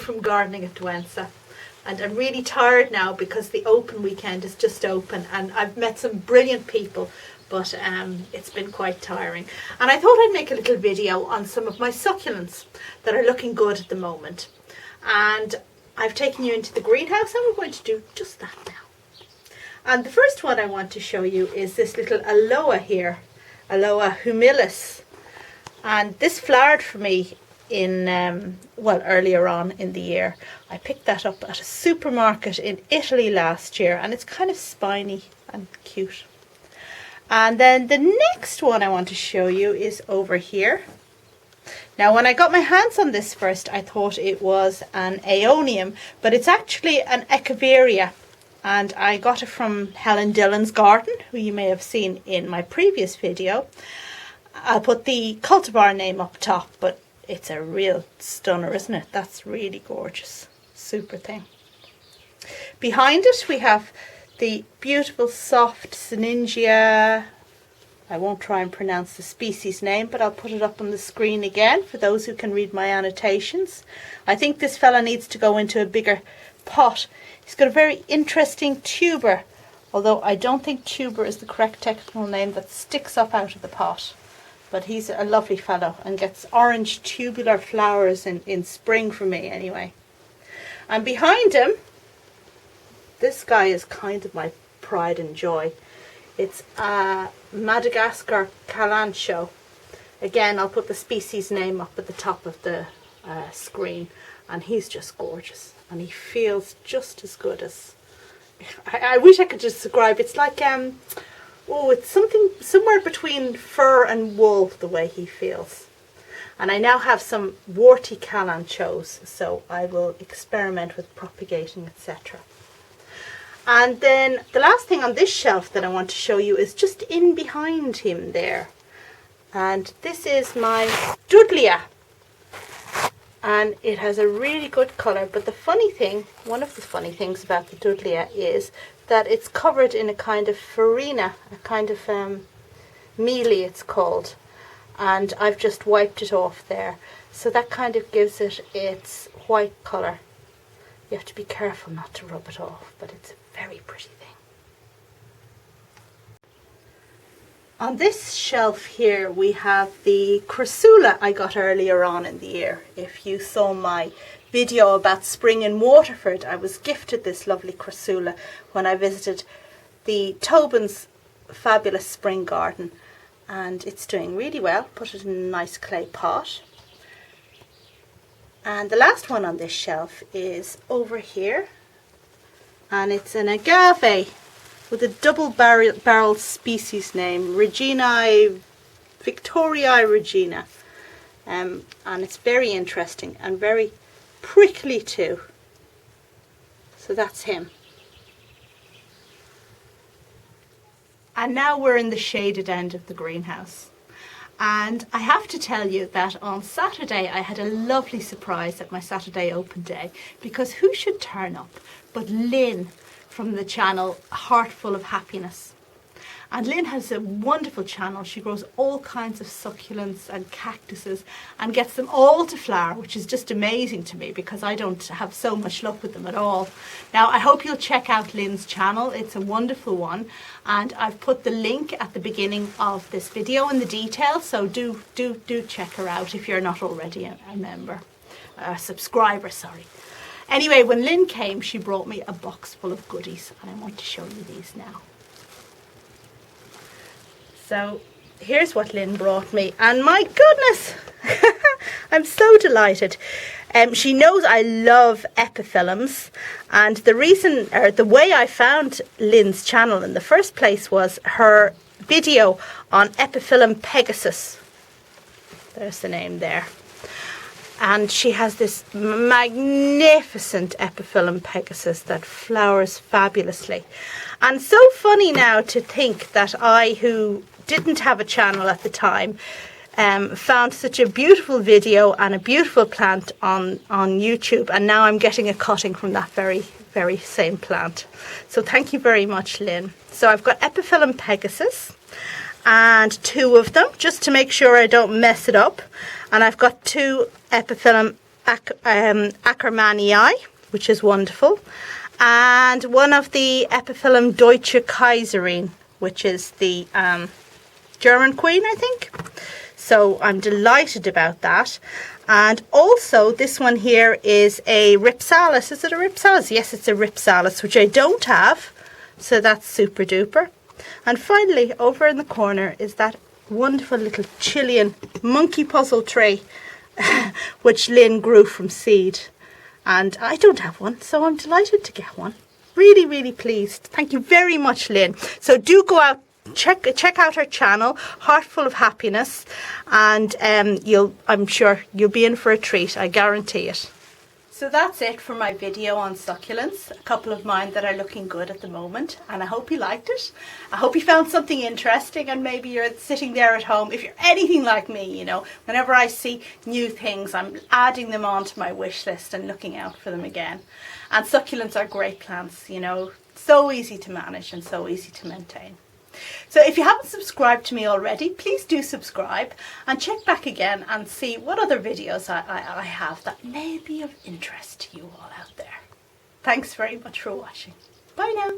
from gardening at Douentza. And I'm really tired now because the open weekend is just open and I've met some brilliant people, but it's been quite tiring. And I thought I'd make a little video on some of my succulents that are looking good at the moment. And I've taken you into the greenhouse and we're going to do just that now. And the first one I want to show you is this little Aloe here, Aloe humilis. And this flowered for me in, well, earlier on in the year. I picked that up at a supermarket in Italy last year and it's kind of spiny and cute. And then the next one I want to show you is over here. Now when I got my hands on this first I thought it was an aeonium, but it's actually an Echeveria. And I got it from Helen Dillon's garden, who you may have seen in my previous video. I'll put the cultivar name up top, but it's a real stunner, isn't it? That's really gorgeous. Super thing. Behind it we have the beautiful soft Sinningia. I won't try and pronounce the species name, but I'll put it up on the screen again for those who can read my annotations. I think this fella needs to go into a bigger pot. He's got a very interesting tuber, although I don't think tuber is the correct technical name, that sticks up out of the pot. But he's a lovely fellow and gets orange tubular flowers in spring for me anyway. And behind him, this guy is kind of my pride and joy. It's a Madagascar Kalanchoe. Again, I'll put the species name up at the top of the screen. And he's just gorgeous. And he feels just as good as... I wish I could describe. It's like... oh, it's something somewhere between fur and wool, the way he feels. And I now have some warty Kalanchoes, so I will experiment with propagating, etc. And then the last thing on this shelf that I want to show you is just in behind him there. And this is my Dudleya. And it has a really good colour, but the funny thing, one of the funny things about the Dudleya is that it's covered in a kind of farina, a kind of mealy it's called, and I've just wiped it off there, so that kind of gives it its white colour. You have to be careful not to rub it off, but it's a very pretty thing. On this shelf here we have the Crassula I got earlier on in the year. If you saw my video about spring in Waterford, I was gifted this lovely Crassula when I visited the Tobin's fabulous spring garden, and it's doing really well. Put it in a nice clay pot. And the last one on this shelf is over here, and it's an Agave with a double-barreled species name, Regina Victoria-reginae, and it's very interesting and very prickly too. So that's him. And now we're in the shaded end of the greenhouse. And I have to tell you that on Saturday I had a lovely surprise at my Saturday open day, because who should turn up but Lynn from the channel Heartful of Happiness. And Lynn has a wonderful channel. She grows all kinds of succulents and cactuses and gets them all to flower, which is just amazing to me because I don't have so much luck with them at all. Now, I hope you'll check out Lynn's channel. It's a wonderful one, and I've put the link at the beginning of this video in the details, so do check her out if you're not already a member, a subscriber, sorry. Anyway, when Lynn came, she brought me a box full of goodies, and I want to show you these now. So here's what Lynn brought me, and my goodness, I'm so delighted. She knows I love epiphyllums, and the reason, or the way I found Lynn's channel in the first place was her video on Epiphyllum Pegasus. There's the name there. And she has this magnificent Epiphyllum Pegasus that flowers fabulously. And so funny now to think that I, who didn't have a channel at the time, found such a beautiful video and a beautiful plant on YouTube, and now I'm getting a cutting from that very same plant. So thank you very much, Lynn. So I've got Epiphyllum Pegasus, and 2 of them, just to make sure I don't mess it up. And I've got 2 Epiphyllum Ackermanii, which is wonderful, and one of the Epiphyllum Deutsche Keiserin, which is the German queen, I think. So I'm delighted about that. And also this one here is a Rhipsalis. Is it a Rhipsalis? Yes, it's a Rhipsalis, which I don't have. So that's super duper. And finally, over in the corner is that wonderful little Chilean monkey puzzle tray, which Lynn grew from seed. And I don't have one, so I'm delighted to get one. Really, really pleased. Thank you very much, Lynn. So do go out, check out her channel, Heartful of Happiness, and I'm sure you'll be in for a treat. I guarantee it. So that's it for my video on succulents. A couple of mine that are looking good at the moment, and I hope you liked it. I hope you found something interesting, and maybe you're sitting there at home. If you're anything like me, you know, whenever I see new things, I'm adding them onto my wish list and looking out for them again. And succulents are great plants, you know, so easy to manage and so easy to maintain. So if you haven't subscribed to me already, please do subscribe and check back again and see what other videos I have that may be of interest to you all out there. Thanks very much for watching. Bye now.